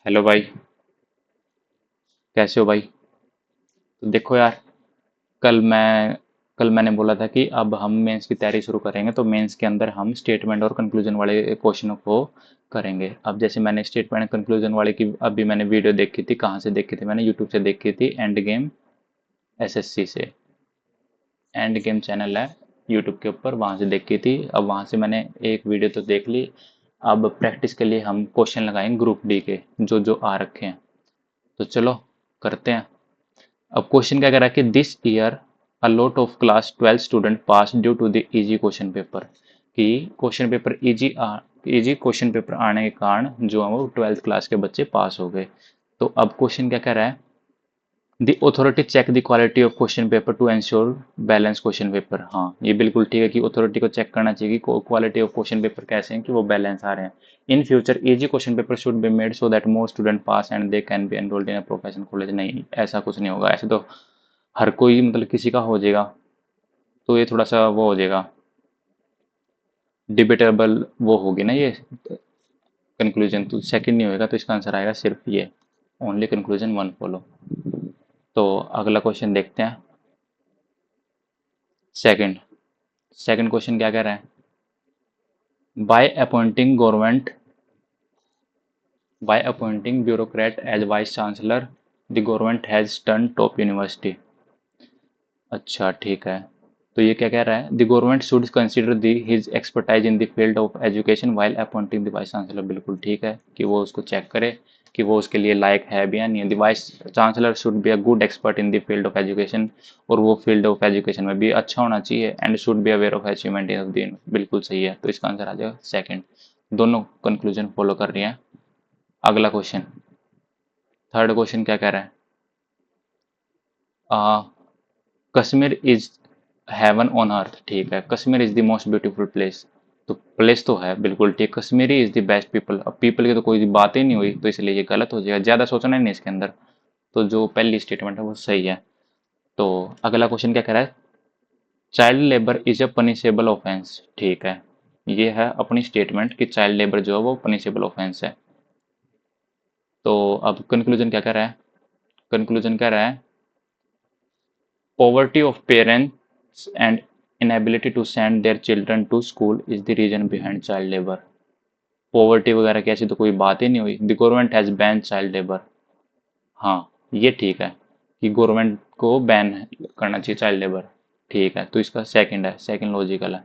Hello भाई। कैसे हो भाई? तो देखो यार, कल मैं कल मैंने बोला था कि अब हम मेंस की तैयारी शुरू करेंगे, तो मेंस के अंदर हम स्टेटमेंट और कंक्लूजन वाले क्वेश्चनों को करेंगे। अब जैसे मैंने स्टेटमेंट कंक्लूजन वाले की अभी मैंने वीडियो देखी थी। कहाँ से देखी थी? मैंने यूट्यूब से देखी थी, एंड गेम एसएससी से। एंड गेम चैनल है यूट्यूब के ऊपर, वहाँ से देखी थी। अब वहाँ से मैंने एक वीडियो तो देख ली। अब प्रैक्टिस के लिए हम क्वेश्चन लगाएंगे ग्रुप डी के, जो जो आ रखे हैं। तो चलो करते हैं। अब क्वेश्चन क्या कह रहा है कि this year a lot of class 12 student pass due to the easy question paper. कि question paper easy question paper आने के कारण जो है वो 12th क्लास के बच्चे पास हो गए। तो अब क्वेश्चन क्या कह रहा है? The authority check the quality of question paper to ensure balance question paper. हाँ, ये बिल्कुल ठीक है कि अथॉरिटी को चेक करना चाहिए कि क्वालिटी ऑफ क्वेश्चन पेपर कैसे हैं, कि वो बैलेंस आ रहे हैं। In future easy question paper should be made so that more student pass and they can be enrolled in a professional college. नहीं, ऐसा कुछ नहीं होगा। ऐसे तो हर कोई मतलब किसी का हो जाएगा, तो ये थोड़ा सा वो हो जाएगा, डिबेटेबल वो होगी ना ये कंक्लूजन। तो सेकंड नहीं होगा, तो इसका आंसर आएगा सिर्फ ये, ओनली कंक्लूजन वन फॉलो। तो अगला क्वेश्चन देखते हैं। सेकंड सेकंड क्वेश्चन क्या कह रहा है? By appointing government by appointing bureaucrat as vice chancellor the government has turn top university. अच्छा ठीक है। तो ये क्या कह रहा है? The government should consider the his expertise in the field of education while appointing the vice chancellor. बिल्कुल ठीक है कि वो उसको चेक करे कि वो उसके लिए लायक है भी या नहीं है। The vice chancellor should be a good expert in the field of education. और वो फील्ड ऑफ एजुकेशन में भी अच्छा होना चाहिए, and should be aware of achievement of the. बिल्कुल सही है, तो इसका आंसर आ जाएगा सेकंड। दोनों कंक्लूजन फॉलो कर रही हैं। अगला क्वेश्चन, थर्ड क्वेश्चन क्या कह रहा है? Kashmir is heaven on earth. ठीक है, Kashmir is the most beautiful place. तो प्लेस तो है बिल्कुल ठीक। Kashmiri is the best people. अब पीपल की तो कोई बात ही नहीं हुई, तो इसलिए ये गलत हो जाएगा। ज़्यादा सोचना ही नहीं इसके अंदर। तो जो पहली स्टेटमेंट है वो सही है। तो अगला क्वेश्चन क्या कह रहा है? Child labour is a punishable offence. ठीक है, ये है अपनी स्टेटमेंट कि चाइल्ड लेबर जो है वो पनिशेबल ऑफेंस है। तो अब कंक्लूजन क्या कह रहा है? कंक्लूजन कह रहा है poverty of parents and inability to send their children to school is the reason behind child labor। Poverty वगैरह की ऐसी तो कोई बात ही नहीं हुई। The government has ban child labour. हाँ, ये ठीक है कि गवर्नमेंट को बैन करना चाहिए चाइल्ड लेबर। ठीक है, तो इसका सेकंड है, सेकंड लॉजिकल है।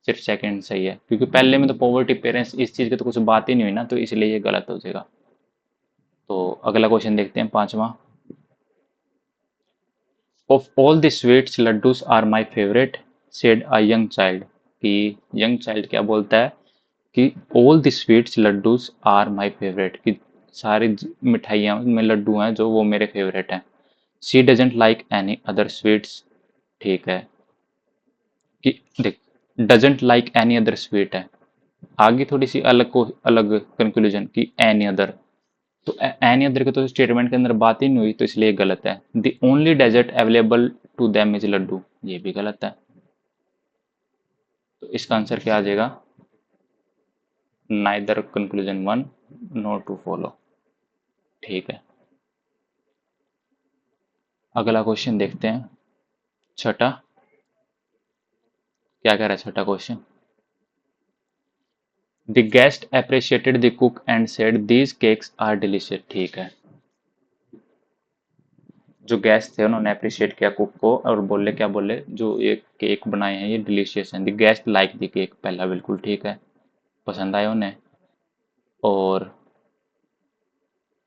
सिर्फ सेकंड सही है, क्योंकि पहले में तो पॉवर्टी पेरेंट्स इस चीज़ की तो कुछ बात ही नहीं हुई ना, तो इसलिए ये गलत हो जाएगा। तो अगला क्वेश्चन देखते हैं, पांचवा। Of all the sweets laddoos are my favourite said a young child. कि यंग चाइल्ड क्या बोलता है कि all the sweets laddoos are my favourite, कि सारी मिठाइयाँ में लड्डू हैं जो वो मेरे फेवरेट हैं। She doesn't like any other sweets. ठीक है कि देख, doesn't like any other sweet है, आगे थोड़ी सी अलग को अलग कंक्लूजन की एनी अदर। तो एनी अदर के तो स्टेटमेंट के अंदर बात ही नहीं हुई, तो इसलिए गलत है। The only dessert available to them is laddu, ये भी गलत है। तो इसका आंसर क्या आ जाएगा? Neither conclusion one, no two follow. ठीक है, अगला क्वेश्चन देखते हैं, छठा। क्या कह रहा है छठा question? The guest appreciated the cook and said these cakes are delicious. ठीक है, जो गेस्ट थे उन्होंने अप्रिशिएट किया कुक को, और बोले क्या बोले, जो ये केक बनाए हैं ये डिलीशियस हैं। The guest like the cake, पहला बिल्कुल ठीक है, पसंद आया उन्हें। और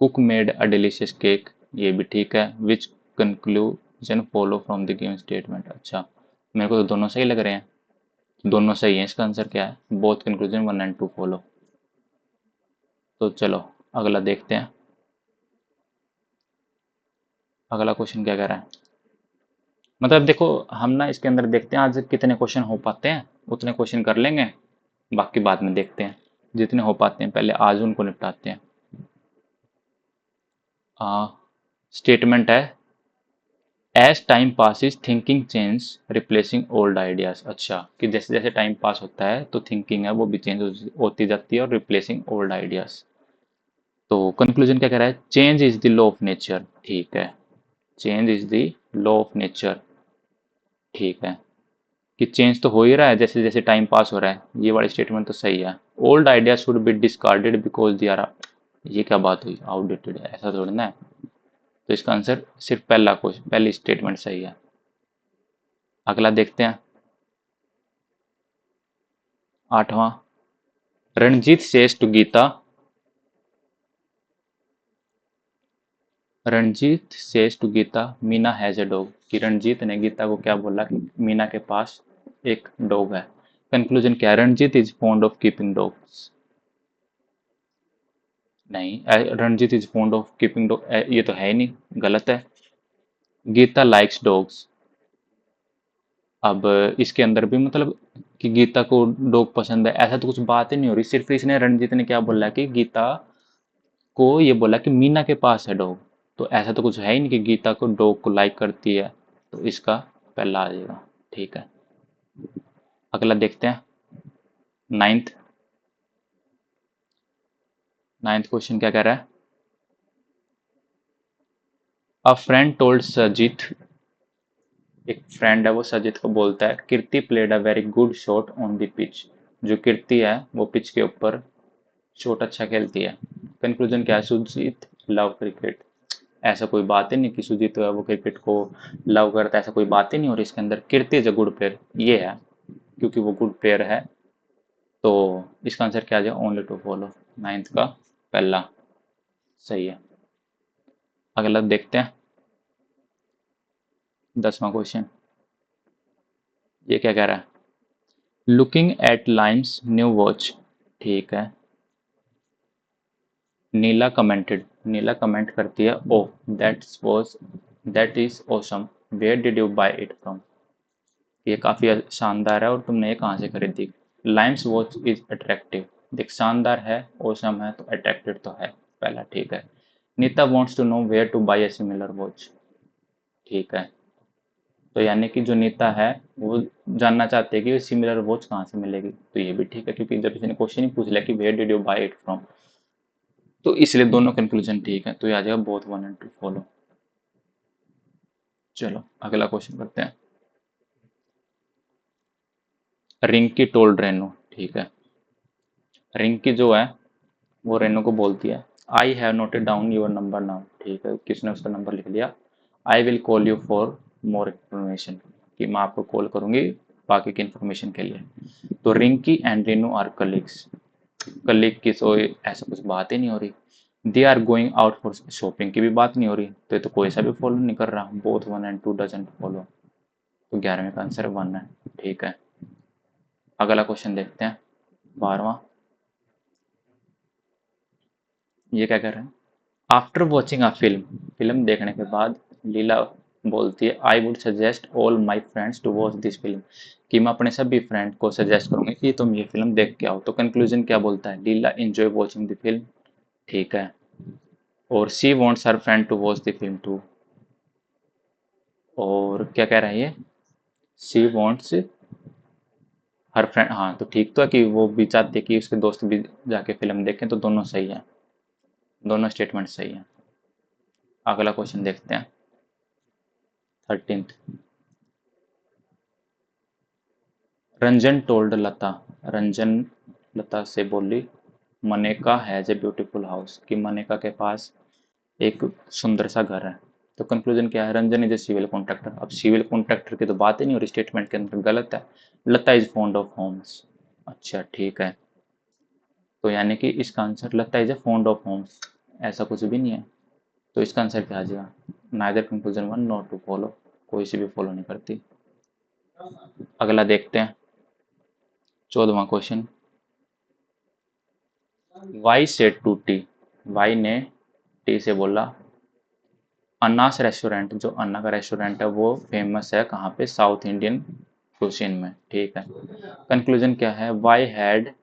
cook made a delicious cake, ये भी ठीक है। Which conclusion follow from the given statement. अच्छा, मेरे को तो दोनों सही लग रहे हैं। दोनों सही हैं, इसका आंसर क्या है? Both conclusion one and two follow. तो चलो अगला देखते हैं। अगला क्वेश्चन क्या कह रहा है? मतलब देखो, हम ना इसके अंदर देखते हैं आज कितने क्वेश्चन हो पाते हैं, उतने क्वेश्चन कर लेंगे, बाकी बाद में देखते हैं। जितने हो पाते हैं पहले आज उनको निपटाते हैं। स्टेटमेंट है as time passes thinking change replacing old ideas. अच्छा, कि जैसे जैसे टाइम पास होता है तो थिंकिंग है वो भी चेंज होती जाती है और रिप्लेसिंग ओल्ड आइडियाज। तो कंक्लूजन क्या कह रहा है, change is the law of nature, ठीक है, change is the law of nature, ठीक है, कि चेंज तो हो ही रहा है जैसे जैसे टाइम पास हो रहा है, ये वाली स्टेटमेंट तो सही है। Old idea should be discarded because they are, ये क्या बात हुई, आउटडेटेड है, ऐसा थोड़ी ना है। तो इसका आंसर सिर्फ पहला क्वेश्चन, पहली स्टेटमेंट सही है। अगला देखते हैं, आठवां, Ranjit says to Gita, Ranjit says to Gita Meena has a dog, कि रणजीत ने गीता को क्या बोला कि मीना के पास एक डॉग है। कंक्लूजन क्या है, Ranjit is fond of keeping dogs, नहीं, Ranjit is fond of keeping dog, ये तो है ही नहीं, गलत है। गीता लाइक्स डॉग्स, अब इसके अंदर भी मतलब कि गीता को डॉग पसंद है ऐसा तो कुछ बात ही नहीं हो रही, सिर्फ इसने रणजीत ने क्या बोला कि गीता को ये बोला कि मीना के पास है डॉग, तो ऐसा तो कुछ है ही नहीं कि गीता को डॉग को लाइक करती है, तो इसका पहला आ जाएगा, ठीक है। अगला देखते हैं, नाइन्थ, नाइन्थ क्वेश्चन क्या कह रहा है, अ फ्रेंड टोल्ड सजीत, एक फ्रेंड है वो सजीत को बोलता है, Kirti played a very good shot on the pitch, जो कीर्ति है वो पिच के ऊपर शॉट अच्छा खेलती है। कंक्लूजन क्या है, सुजीत लव क्रिकेट, ऐसा कोई बात ही नहीं कि सुजीत जो है वो क्रिकेट को लव करता है, ऐसा कोई बात ही नहीं, और इसके अंदर कीर्ति इज अ गुड प्लेयर, ये है क्योंकि वो गुड प्लेयर है, तो इसका आंसर क्या आ जाएगा, ओनली टू फॉलो, नाइन्थ का पहला सही है। अगला देखते हैं, 10वां क्वेश्चन, ये क्या कह रहा है, looking at Lime's new watch, ठीक है, नीला कमेंटेड, नीला कमेंट करती है, oh that's was, that is awesome, where did you buy it from, ये काफी शानदार है और तुमने ये कहाँ से खरीदी। लाइम्स वॉच इज अट्रैक्टिव, देख शानदार है, ओसम है, तो अट्रैक्टिव तो है, पहला ठीक है। Neeta wants to know where to buy a similar watch, ठीक है, तो यानी कि जो नीता है वो जानना चाहते हैं कि सिमिलर वॉच कहाँ से मिलेगी, तो ये भी ठीक है क्योंकि जब इसने क्वेश्चन ही पूछ लिया कि where did you buy it from, तो इसलिए दोनों कंक्लूजन ठीक है, तो ये आ जाएगा both one and two follow. चलो अगला क्वेश्चन करते हैं, रिंकी टोल्ड रेनू, ठीक है, रिंकी जो है वो रेनू को बोलती है, I have noted down your number now, ठीक है, किसने उसका नंबर लिख लिया, I will call you for more information, कि मैं आपको कॉल करूंगी बाकी की इन्फॉर्मेशन के लिए। तो Rinki and Renu are colleagues, colleague की तो ऐसा कुछ बात ही नहीं हो रही, they are going out for shopping की भी बात नहीं हो रही, तो ये तो कोई सा भी फॉलो नहीं कर रहा, both one and two doesn't follow, तो 11वें का आंसर वन है, ठीक है। अगला क्वेश्चन देखते हैं, 12वां, ये क्या कर रहे हैं, after watching a film, film देखने के बाद लीला बोलती है, I would suggest all my friends to watch this film, कि मैं अपने सभी फ्रेंड को सजेस्ट करूंगी कि तुम ये फिल्म देख के आओ, तो कंक्लूजन क्या बोलता है, Leela enjoy watching the film, ठीक है, और she wants her friend to watch the film too, और क्या कह रहा है ये, सी वॉन्ट्स हर फ्रेंड, हाँ तो ठीक तो है कि वो भी चाहती है कि उसके दोस्त भी जाके फिल्म देखें, तो दोनों सही है, दोनों स्टेटमेंट सही है। अगला क्वेश्चन देखते हैं, 13th, रंजन टोल्ड लता, रंजन लता से बोली, Maneka has a beautiful house, कि मनेका के पास एक सुंदर सा घर है, तो कंक्लूजन क्या है, Ranjan is a civil contractor, अब सिविल कॉन्ट्रैक्टर की तो बात ही नहीं हो रही, स्टेटमेंट के अंदर गलत है, Lata is fond of homes, अच्छा ठीक है, तो यानी कि इसका answer Lata is a fond of homes, ऐसा कुछ भी नहीं है, तो इसका आंसर क्या आ जाएगा, neither conclusion one not two follow, कोई सी भी फॉलो नहीं करती। अगला देखते हैं, 14वां question, Y said to T, Y ने टी से बोला, अन्नास रेस्टोरेंट, जो अन्ना का रेस्टोरेंट है वो फेमस है कहाँ पे, साउथ इंडियन क्यूजीन में, ठीक है। कंक्लूजन क्या है, वाई हैड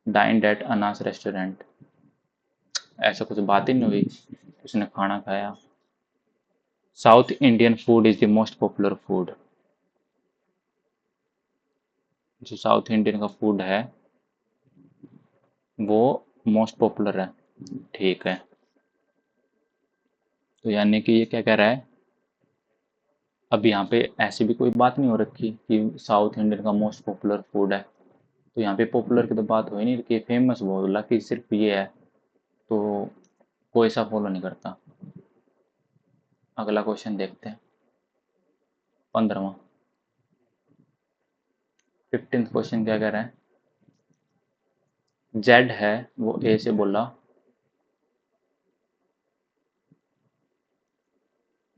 डाइंड एट अन्नास रेस्टोरेंट, ऐसा कुछ बात ही नहीं हुई, उसने खाना खाया, south Indian food is the most popular food, जो साउथ इंडियन का फूड है वो मोस्ट पॉपुलर है, ठीक है, तो यानी कि ये क्या कह रहा है, अब यहाँ पे ऐसी भी कोई बात नहीं हो रखी कि साउथ इंडियन का मोस्ट पॉपुलर फूड है, तो यहाँ पे पॉपुलर की तो बात हो ही नहीं रखी, फेमस बोला कि सिर्फ ये है, तो कोई सा फॉलो नहीं करता। अगला क्वेश्चन देखते हैं, 15वां। 15th क्वेश्चन क्या कह रहा है, जेड है वो ए से बोला,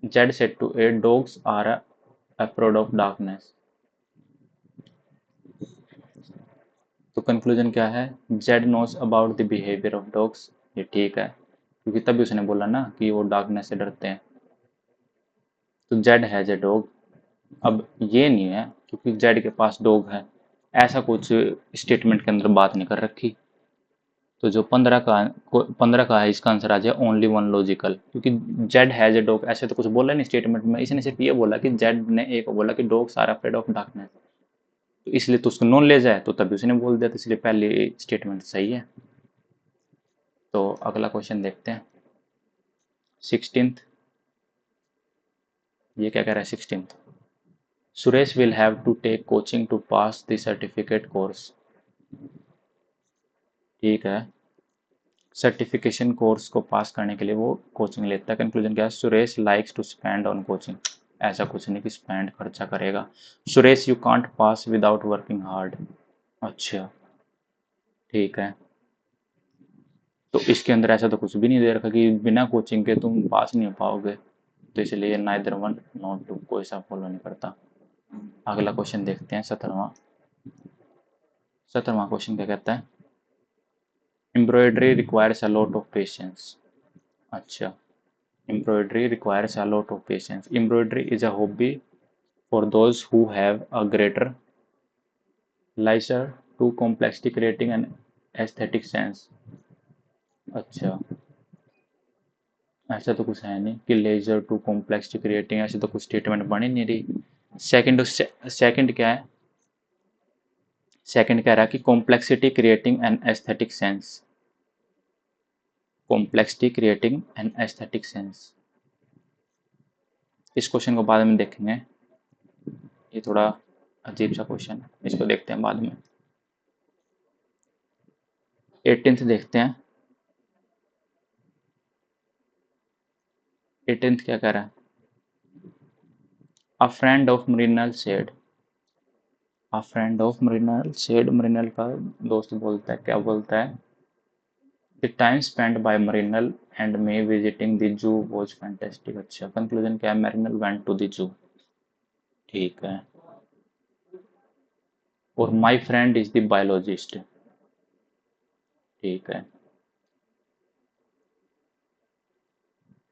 Z said to A dogs are afraid of darkness. तो कंक्लूजन क्या है, Z knows about the behaviour of dogs, ये ठीक है, क्योंकि तभी उसने बोला ना कि वो डार्कनेस से डरते हैं, तो जेड हैज ए डॉग। अब ये नहीं है क्योंकि जेड के पास डॉग है, ऐसा कुछ स्टेटमेंट के अंदर बात नहीं कर रखी, तो जो 15 का है इसका आंसर आ जाए ओनली वन लॉजिकल, क्योंकि जेड हैज ए डॉग ऐसे तो कुछ बोला नहीं स्टेटमेंट में, इसने सिर्फ ये बोला कि जेड ने ए को बोला कि dogs are afraid of darkness, तो इसलिए तो उसको नॉलेज है, तो तभी उसने बोल दिया, तो इसलिए पहली स्टेटमेंट सही है। तो अगला क्वेश्चन देखते हैं, 16th। ये क्या कह रहा है 16th, Suresh will have to take coaching to pass the certificate course. ठीक है, सर्टिफिकेशन कोर्स को पास करने के लिए वो कोचिंग लेता है। कंक्लूजन क्या है, Suresh likes to spend on coaching, ऐसा कुछ नहीं कि स्पेंड खर्चा करेगा। Suresh you can't pass without working hard. अच्छा, ठीक है, तो इसके अंदर ऐसा तो कुछ भी नहीं दे रखा कि बिना कोचिंग के तुम पास नहीं हो पाओगे, तो इसलिए नाइदर वन नॉट टू, कोई सा फॉलो नहीं करता। अगला क्वेश्चन देखते हैं, 17वां। 17वां क्वेश्चन क्या कहता है, embroidery requires a lot of patience. अच्छा, embroidery requires a lot of patience. Embroidery is a hobby for those who have a greater leisure to complexity, creating an aesthetic sense. अच्छा, ऐसा तो कुछ है नहीं कि लेजर टू कॉम्प्लेक्सिटी क्रिएटिंग, ऐसे तो कुछ स्टेटमेंट बन ही नहीं रही। सेकंड, सेकंड क्या है, सेकंड कह रहा है कि complexity creating an aesthetic sense, complexity creating an aesthetic sense. इस क्वेश्चन को बाद में देखेंगे, ये थोड़ा अजीब सा क्वेश्चन है, इसको देखते हैं बाद में। 18th देखते हैं, 18th क्या कह रहा है, a friend of Mrinal said, a friend of Mrinal said, Mrinal का दोस्त बोलता है, क्या बोलता है, the time spent by Mrinal and me visiting the zoo was fantastic. अच्छा, कंक्लूजन क्या है, Mrinal went to the zoo. ठीक है, और my friend is the biologist. ठीक है,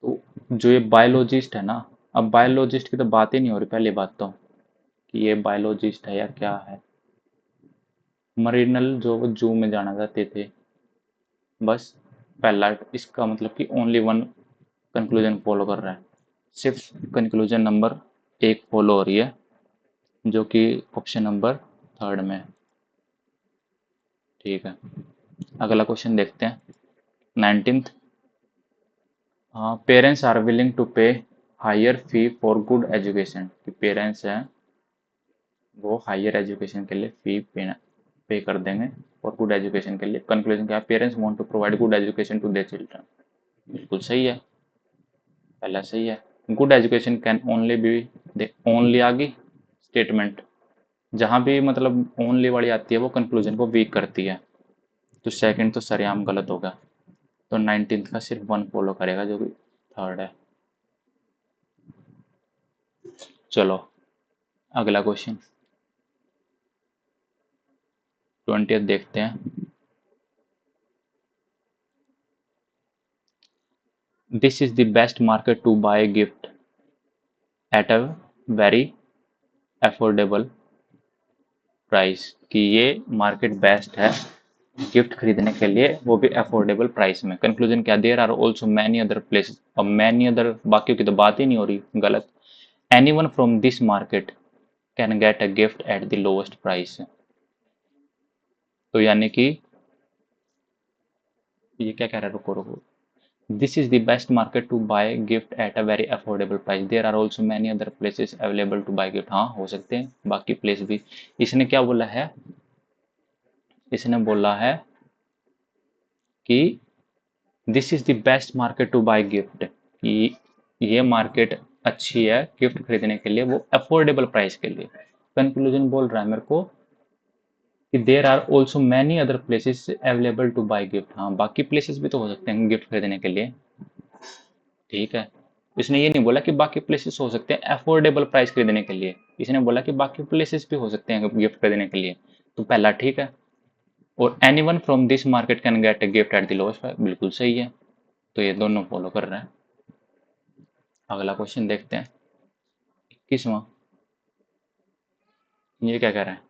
तो जो ये बायोलॉजिस्ट है ना, अब बायोलॉजिस्ट की तो बात ही नहीं हो रही, पहली बात तो कि ये बायोलॉजिस्ट है या क्या है। मरीनल जो वो जू में जाना चाहते थे, बस पहला, इसका मतलब कि ओनली वन कंक्लूजन फॉलो कर रहा है, सिर्फ कंक्लूजन नंबर एक फॉलो हो रही है, जो कि ऑप्शन नंबर थर्ड में है। ठीक है, अगला क्वेश्चन देखते हैं, 19th। Parents are willing to pay higher fee for good education, कि पेरेंट्स हैं वो हायर एजुकेशन के लिए फी पे कर देंगे और गुड एजुकेशन के लिए। कंक्लूजन क्या है, parents want to provide good education to their children. बिल्कुल सही है, पहला सही है। Good education can only be, only आ गई स्टेटमेंट, जहां भी मतलब ओनली वाली आती है वो कंक्लूजन को वीक करती है, तो सेकंड तो सरेआम गलत होगा, तो 19th का सिर्फ वन फॉलो करेगा जो कि थर्ड है। चलो अगला क्वेश्चन, 20th देखते हैं, this is the best market to buy gift at a very affordable price, कि ये मार्केट बेस्ट है गिफ्ट खरीदने के लिए, वो भी अफोर्डेबल प्राइस में। कंक्लूजन क्या, there are also many other places, अब मैनी अदर बाकियों की तो बात ही नहीं हो रही, गलत। Anyone from this market can get a gift at the lowest price, तो यानी कि ये क्या कह रहा है, रुको रुको। This is the best market to buy gift at a very affordable price, there are also many other places available to buy gift. हाँ, हो सकते हैं बाकी प्लेस भी। इसने क्या बोला है, इसने बोला है कि this is the best market to buy gift, कि ये मार्केट अच्छी है गिफ्ट खरीदने के लिए, वो अफोर्डेबल प्राइस के लिए। कंक्लूजन बोल रहा है मेरे को कि there are also many other places available to buy gift. हाँ, बाकी प्लेसेस भी तो हो सकते हैं गिफ्ट खरीदने के लिए। ठीक है, इसने ये नहीं बोला कि बाकी प्लेसेस हो सकते हैं अफोर्डेबल प्राइस खरीदने के लिए, इसने बोला कि बाकी प्लेसेस भी हो सकते हैं गिफ्ट खरीदने के लिए। तो पहला ठीक है। और any one from this market can get a gift at the lowest price, बिल्कुल सही है। तो ये दोनों फॉलो कर रहे हैं। अगला क्वेश्चन देखते हैं, 21वां। ये क्या कह रहा है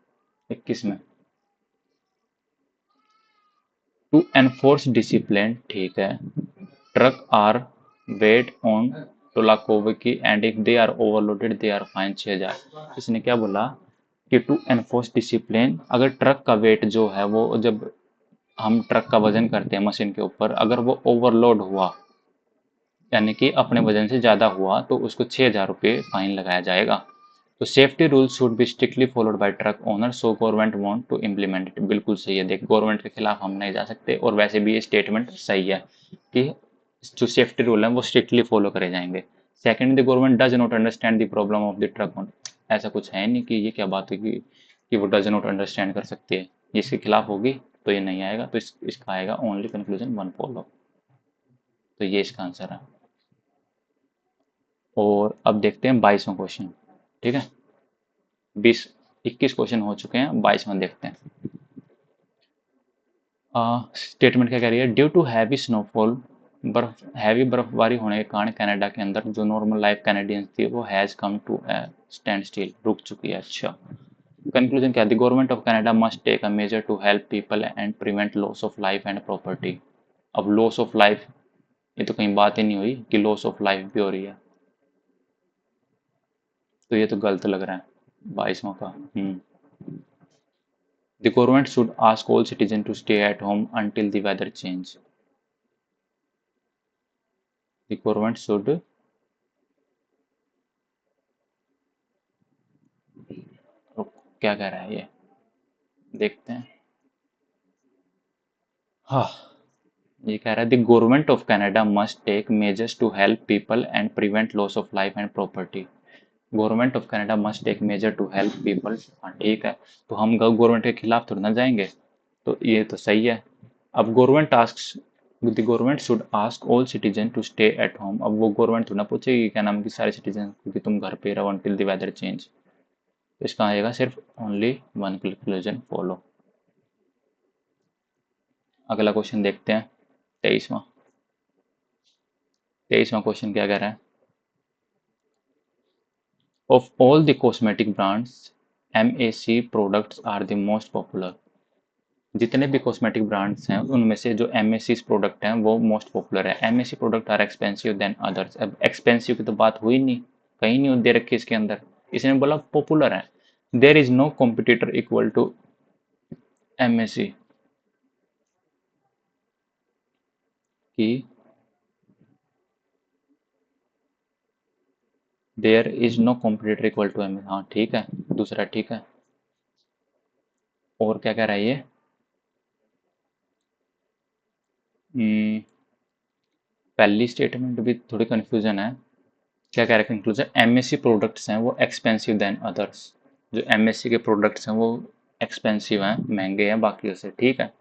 21 में, टू एनफोर्स डिसिप्लिन, ठीक है, ट्रक आर वेट ऑन टोलाकोविकी and if they are overloaded they are fine 6,000। इसने क्या बोला कि टू एनफोर्स डिसिप्लिन, अगर ट्रक का वेट जो है वो, जब हम ट्रक का वजन करते हैं मशीन के ऊपर, अगर वो ओवरलोड हुआ यानी कि अपने वजन से ज़्यादा हुआ तो उसको 6,000 रुपये फाइन लगाया जाएगा। तो safety rules should be strictly followed by truck owner, so government want to implement it. बिल्कुल सही है, देख गवर्नमेंट के खिलाफ हम नहीं जा सकते, और वैसे भी ये स्टेटमेंट सही है कि जो सेफ्टी रूल है वो स्ट्रिक्टली फॉलो करे जाएंगे। Second, the government does not understand the problem of the truck owner. ऐसा कुछ है नहीं कि ये क्या बात है कि वो डज नॉट अंडरस्टैंड कर सकती है, इसके खिलाफ होगी तो ये नहीं आएगा, तो इसका आएगा ओनली कंक्लूजन वन फॉलो। तो ये इसका आंसर है। और अब देखते हैं 22वां क्वेश्चन। ठीक है, 21 क्वेश्चन हो चुके हैं, 22वां देखते हैं। स्टेटमेंट क्या कह रही है, due to heavy snowfall, heavy बर्फबारी होने के कारण कनाडा के अंदर जो नॉर्मल लाइफ कैनेडियंस थी वो has come to stand still, रुक चुकी है। अच्छा, कंक्लूजन क्या, the government of Canada must take a measure to help people and prevent loss of life and property. अब लॉस ऑफ लाइफ, ये तो कहीं बात ही नहीं हुई कि लॉस ऑफ लाइफ भी हो रही है, तो ये तो गलत लग रहा है 22वां का। The government should ask all citizens to stay at home until the weather change. The government should, क्या कह रहा है ये, देखते हैं। हाँ, ये कह रहा है the government of Canada must take measures to help people and prevent loss of life and property. Government of Canada must take measure to help people. हाँ ठीक है, तो हम गवर्नमेंट के खिलाफ थोड़ी ना जाएंगे, तो ये तो सही है। अब government task, the government should ask all citizen to stay at home. अब वो गवर्नमेंट थोड़ा ना पूछेगी क्या नाम की सारे सिटीजन कि तुम घर पे रहो until द वेदर चेंज। तो इसका आएगा सिर्फ ओनली वन कंक्लूजन फॉलो। अगला क्वेश्चन देखते हैं, 23वां। 23वां क्वेश्चन क्या कह रहा है, of all the cosmetic brands MAC products are the most popular. जितने भी कॉस्मेटिक ब्रांड्स हैं उनमें से जो MAC प्रोडक्ट हैं वो मोस्ट पॉपुलर है। MAC product are expensive than others. अब एक्सपेंसिव की तो बात हुई नहीं, कहीं नहीं दे रखी इसके अंदर, इसने बोला पॉपुलर है। There is no competitor equal to MAC, कि there is no competitor equal to MAC। हाँ ठीक है, दूसरा ठीक है। और क्या कह रहा है ये, हम्म, पहली स्टेटमेंट भी थोड़ी कंफ्यूजन है। क्या कह रहा है कंक्लूजन, MAC प्रोडक्ट्स हैं वो एक्सपेंसिव देन अदर्स। जो MAC के प्रोडक्ट्स हैं वो एक्सपेंसिव हैं, महंगे हैं बाकियों से। ठीक है,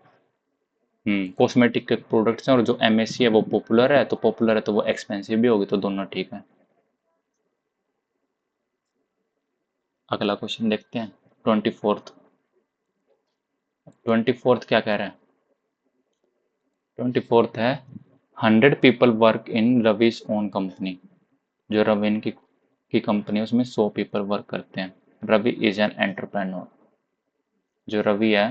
कॉस्मेटिक के प्रोडक्ट्स हैं और जो MAC है वो पॉपुलर है, तो पॉपुलर है तो वो एक्सपेंसिव भी होगी, तो दोनों ठीक है। अगला क्वेश्चन देखते हैं, 24th। 24th क्या कह रहा है, 24th है 100 पीपल वर्क इन रवि's ओन कंपनी। जो रवि की कंपनी है उसमें 100 पीपल वर्क करते हैं। Ravi is an entrepreneur. जो रवि है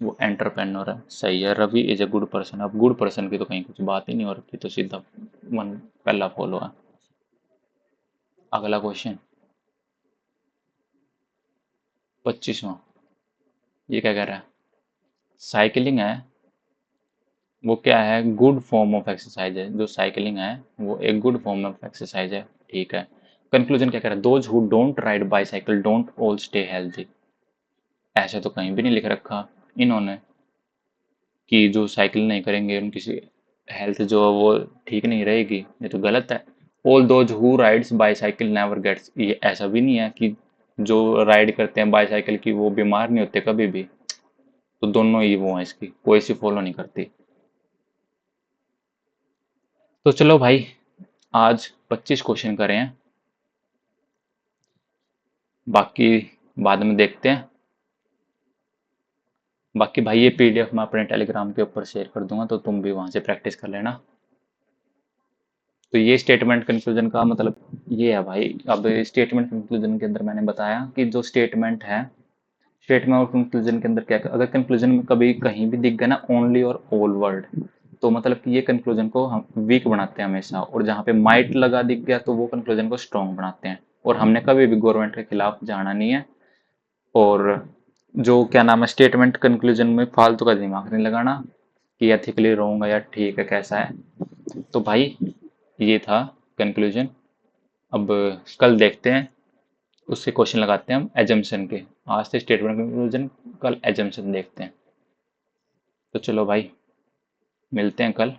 वो एंटरप्रेन्योर है, सही है। Ravi is a good person. अब गुड पर्सन की तो कहीं कुछ बात ही नहीं हो रखी, तो सीधा वन पहला फॉलो है। अगला क्वेश्चन 25वां। ये क्या कह रहा है, साइकिलिंग है वो क्या है, गुड फॉर्म ऑफ एक्सरसाइज है। जो साइकिलिंग है वो एक गुड फॉर्म ऑफ एक्सरसाइज है, ठीक है। कंक्लूजन क्या कह रहा है, those who don't ride bicycle don't all stay healthy. ऐसा तो कहीं भी नहीं लिख रखा इन्होंने कि जो साइकिल नहीं करेंगे उनकी हेल्थ जो है वो ठीक नहीं रहेगी, ये तो गलत है। All those who rides bicycle never gets, ये ऐसा भी नहीं है कि जो राइड करते हैं बाईसाइकिल की वो बीमार नहीं होते कभी भी। तो दोनों ही वो हैं, इसकी कोई सी फॉलो नहीं करती। तो चलो भाई, आज 25 क्वेश्चन करे हैं, बाकी बाद में देखते हैं। बाकी भाई ये पीडीएफ मैं अपने टेलीग्राम के ऊपर शेयर कर दूंगा, तो तुम भी वहां से प्रैक्टिस कर लेना। तो ये स्टेटमेंट कंक्लूजन का मतलब ये है भाई। अब स्टेटमेंट कंक्लूजन के अंदर मैंने बताया कि जो स्टेटमेंट है, स्टेटमेंट और कंक्लूजन के अंदर क्या, अगर कंक्लूजन में कभी कहीं भी दिख गया ना ओनली और ऑल वर्ड, तो मतलब कि ये कंक्लूजन को हम वीक बनाते हैं हमेशा। और जहाँ पे माइट लगा दिख गया तो वो कंक्लूजन को स्ट्रॉन्ग बनाते हैं। और हमने कभी भी गवर्नमेंट के खिलाफ जाना नहीं है। और जो क्या नाम है, स्टेटमेंट कंक्लूजन में फालतू का दिमाग नहीं लगाना कि एथिकली रॉन्ग है या ठीक है कैसा है। तो भाई ये था कंक्लूजन। अब कल देखते हैं, उससे क्वेश्चन लगाते हैं हम एजम्पशन के। आज से स्टेटमेंट कंक्लूजन, कल एजम्पशन देखते हैं। तो चलो भाई, मिलते हैं कल।